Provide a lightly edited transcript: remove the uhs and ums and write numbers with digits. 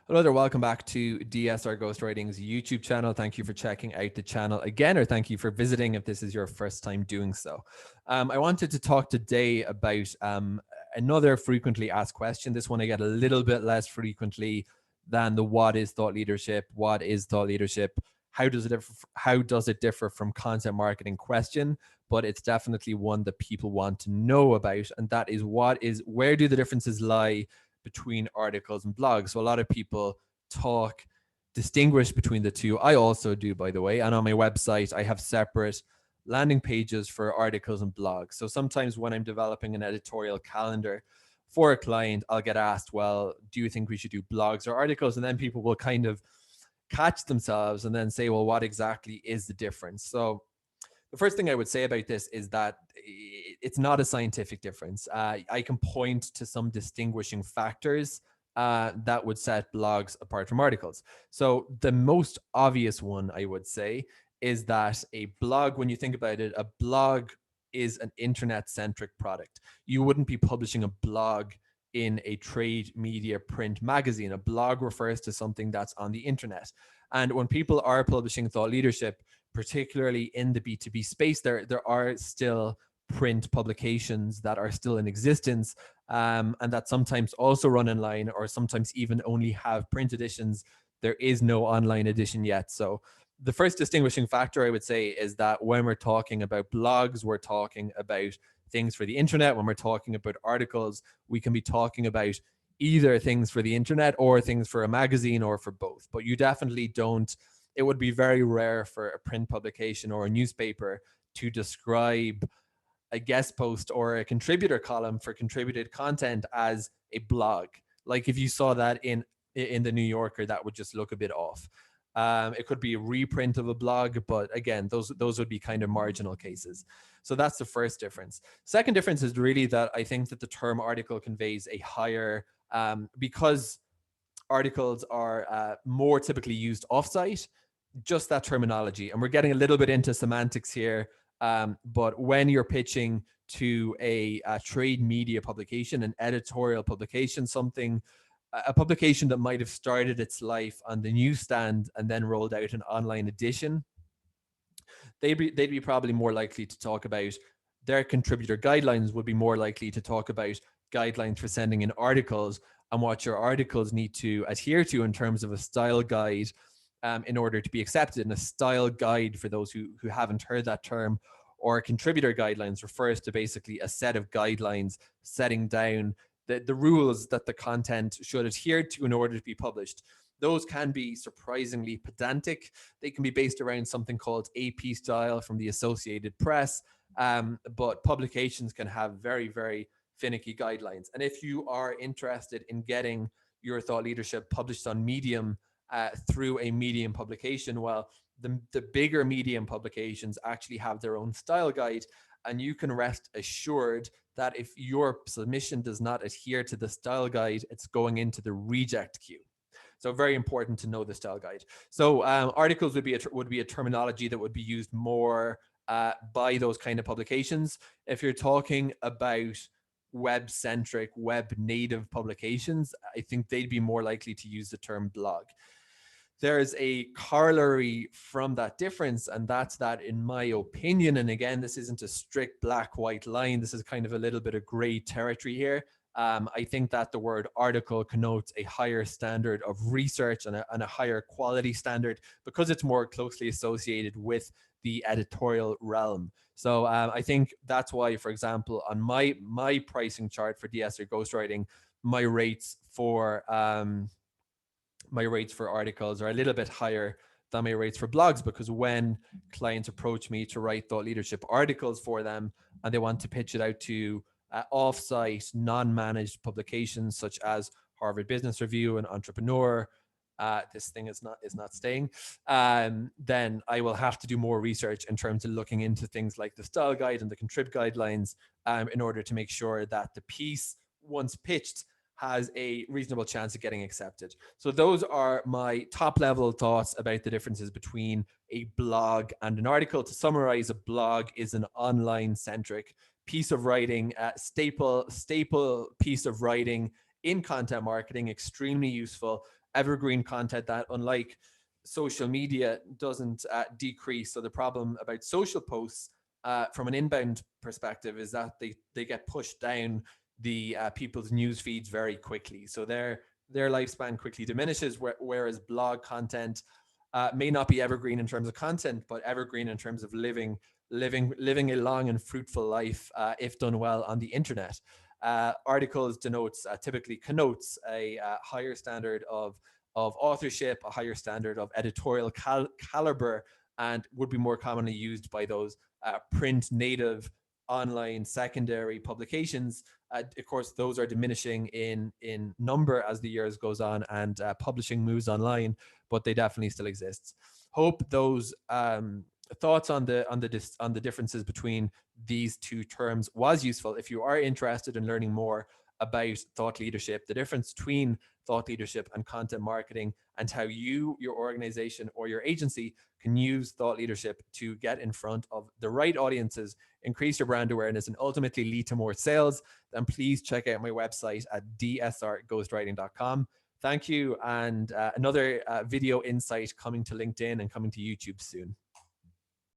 Hello there, welcome back to DSR Ghostwriting's YouTube channel. Thank you for checking out the channel again, or thank you for visiting if this is your first time doing so. I wanted to talk today about another frequently asked question. This one I get a little bit less frequently than the what is thought leadership, what is thought leadership, how does it differ from content marketing question, but it's definitely one that people want to know about, and that is where do the differences lie between articles and blogs. So a lot of people distinguish between the two. I also do, by the way. And on my website, I have separate landing pages for articles and blogs. So sometimes when I'm developing an editorial calendar for a client, I'll get asked, well, do you think we should do blogs or articles? And then people will kind of catch themselves and then say, well, what exactly is the difference? So the first thing I would say about this is that it's not a scientific difference. I can point to some distinguishing factors that would set blogs apart from articles. So the most obvious one, I would say, is that a blog, when you think about it, a blog is an internet-centric product. You wouldn't be publishing a blog in a trade media print magazine. A blog refers to something that's on the internet. And when people are publishing thought leadership, particularly in the B2B space, there are still print publications that are still in existence, and that sometimes also run online or sometimes even only have print editions. There is no online edition yet. So the first distinguishing factor I would say is that when we're talking about blogs, we're talking about things for the internet. When we're talking about articles, we can be talking about either things for the internet or things for a magazine or for both. But you definitely don't, it would be very rare for a print publication or a newspaper to describe a guest post or a contributor column for contributed content as a blog. Like if you saw that in the New Yorker, that would just look a bit off. It could be a reprint of a blog, but again, those would be kind of marginal cases. So that's the first difference. Second difference is really that I think that the term article conveys a higher, because articles are more typically used offsite, just that terminology. And we're getting a little bit into semantics here. But when you're pitching to a trade media publication, an editorial publication, a publication that might have started its life on the newsstand and then rolled out an online edition, they'd be probably more likely to talk about their contributor guidelines, would be more likely to talk about guidelines for sending in articles and what your articles need to adhere to in terms of a style guide, in order to be accepted. And a style guide, for those who haven't heard that term, or contributor guidelines, refers to basically a set of guidelines setting down the rules that the content should adhere to in order to be published. Those can be surprisingly pedantic. They can be based around something called AP style from the Associated Press, but publications can have very, very finicky guidelines. And if you are interested in getting your thought leadership published on Medium, through a Medium publication, well, the bigger Medium publications actually have their own style guide, and you can rest assured that if your submission does not adhere to the style guide, it's going into the reject queue. So very important to know the style guide. So articles would be a terminology that would be used more by those kind of publications. If you're talking about web-centric, web-native publications, I think they'd be more likely to use the term blog. There's a corollary from that difference, and that's that, in my opinion, and again, this isn't a strict black-white line, this is kind of a little bit of gray territory here. I think that the word article connotes a higher standard of research and a higher quality standard because it's more closely associated with the editorial realm. So I think that's why, for example, on my pricing chart for DSR Ghostwriting, my rates for articles are a little bit higher than my rates for blogs, because when clients approach me to write thought leadership articles for them and they want to pitch it out to off-site, non-managed publications such as Harvard Business Review and Entrepreneur, this thing is not staying, then I will have to do more research in terms of looking into things like the style guide and the contrib guidelines, in order to make sure that the piece, once pitched, has a reasonable chance of getting accepted. So those are my top level thoughts about the differences between a blog and an article. To summarize, a blog is an online centric piece of writing, staple piece of writing in content marketing, extremely useful, evergreen content that, unlike social media, doesn't decrease. So the problem about social posts from an inbound perspective is that they get pushed down the people's news feeds very quickly. So their lifespan quickly diminishes, whereas blog content may not be evergreen in terms of content, but evergreen in terms of living a long and fruitful life if done well on the internet. Articles typically connotes a higher standard of authorship, a higher standard of editorial caliber, and would be more commonly used by those print native online secondary publications. Of course, those are diminishing in number as the years goes on and publishing moves online, but they definitely still exist. Hope those thoughts on the differences between these two terms was useful. If you are interested in learning more about thought leadership, the difference between thought leadership and content marketing, and how you, your organization, or your agency can use thought leadership to get in front of the right audiences, increase your brand awareness, and ultimately lead to more sales, then please check out my website at dsrghostwriting.com. Thank you, and another video insight coming to LinkedIn and coming to YouTube soon.